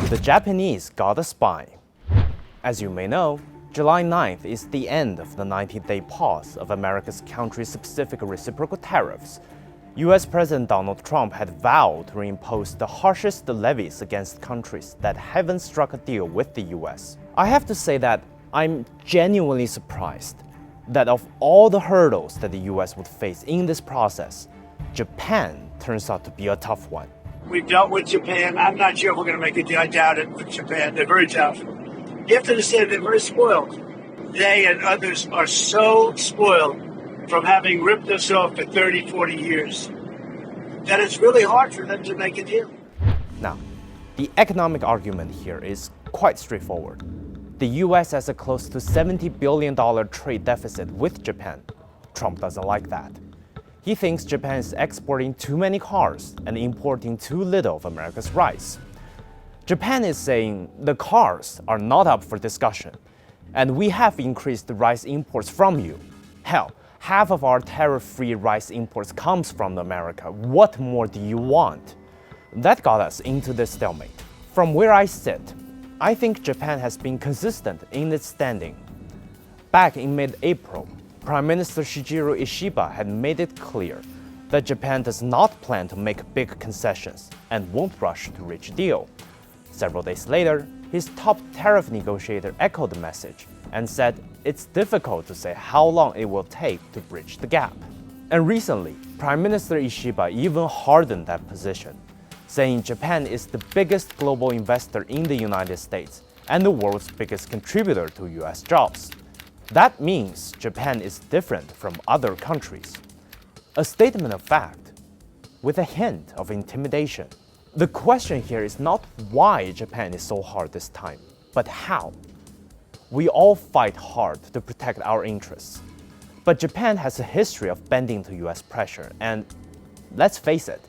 The Japanese got a spy. As you may know, July 9th is the end of the 90-day pause of America's country-specific reciprocal tariffs. U.S. President Donald Trump had vowed to reimpose the harshest levies against countries that haven't struck a deal with the U.S. I have to say that I'm genuinely surprised that of all the hurdles that the U.S. would face in this process, Japan turns out to be a tough one. We've dealt with Japan. I'm not sure if we're going to make a deal. I doubt it with Japan. They're very tough. You have to understand they're very spoiled. They and others are so spoiled from having ripped us off for 30, 40 years that it's really hard for them to make a deal. Now, the economic argument here is quite straightforward. The U.S. has a close to $70 billion trade deficit with Japan. Trump doesn't like that. He thinks Japan is exporting too many cars and importing too little of America's rice. Japan is saying the cars are not up for discussion, and we have increased the rice imports from you. Hell, half of our tariff-free rice imports comes from America. What more do you want? That got us into this stalemate. From where I sit, I think Japan has been consistent in its standing. Back in mid-April, Prime Minister Shigeru Ishiba had made it clear that Japan does not plan to make big concessions and won't rush to reach a deal. Several days later, his top tariff negotiator echoed the message and said it's difficult to say how long it will take to bridge the gap. And recently, Prime Minister Ishiba even hardened that position, saying Japan is the biggest global investor in the United States and the world's biggest contributor to U.S. jobs. That means Japan is different from other countries. A statement of fact, with a hint of intimidation. The question here is not why Japan is so hard this time, but how. We all fight hard to protect our interests. But Japan has a history of bending to US pressure, and let's face it,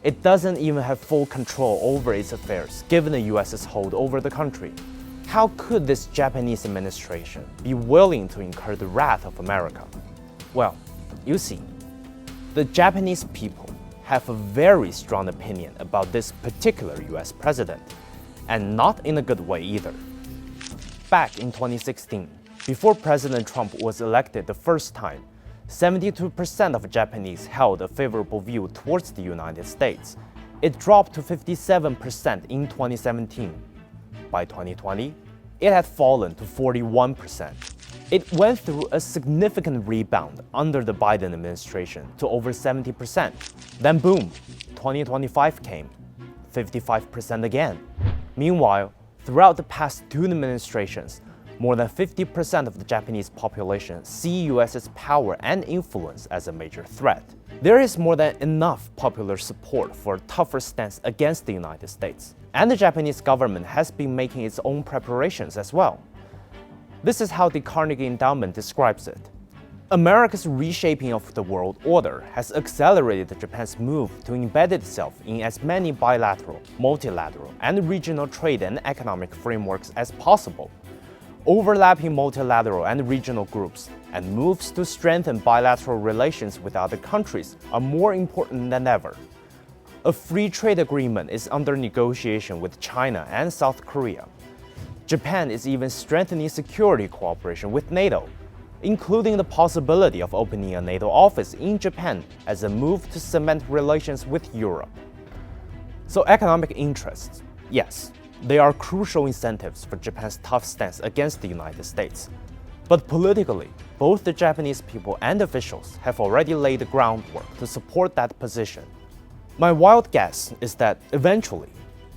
it doesn't even have full control over its affairs given the US's hold over the country. How could this Japanese administration be willing to incur the wrath of America? Well, you see, the Japanese people have a very strong opinion about this particular US president, and not in a good way either. Back in 2016, before President Trump was elected the first time, 72% of Japanese held a favorable view towards the United States. It dropped to 57% in 2017. By 2020, it had fallen to 41%. It went through a significant rebound under the Biden administration to over 70%. Then boom, 2025 came, 55% again. Meanwhile, throughout the past two administrations, more than 50% of the Japanese population see US's power and influence as a major threat. There is more than enough popular support for a tougher stance against the United States, and the Japanese government has been making its own preparations as well. This is how the Carnegie Endowment describes it. America's reshaping of the world order has accelerated Japan's move to embed itself in as many bilateral, multilateral, and regional trade and economic frameworks as possible. Overlapping multilateral and regional groups and moves to strengthen bilateral relations with other countries are more important than ever. A free trade agreement is under negotiation with China and South Korea. Japan is even strengthening security cooperation with NATO, including the possibility of opening a NATO office in Japan as a move to cement relations with Europe. So economic interests, yes, they are crucial incentives for Japan's tough stance against the United States. But politically, both the Japanese people and officials have already laid the groundwork to support that position. My wild guess is that eventually,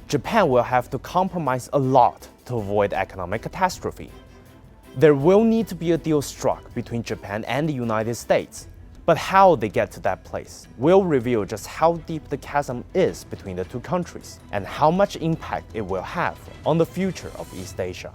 Japan will have to compromise a lot to avoid economic catastrophe. There will need to be a deal struck between Japan and the United States. But how they get to that place will reveal just how deep the chasm is between the two countries and how much impact it will have on the future of East Asia.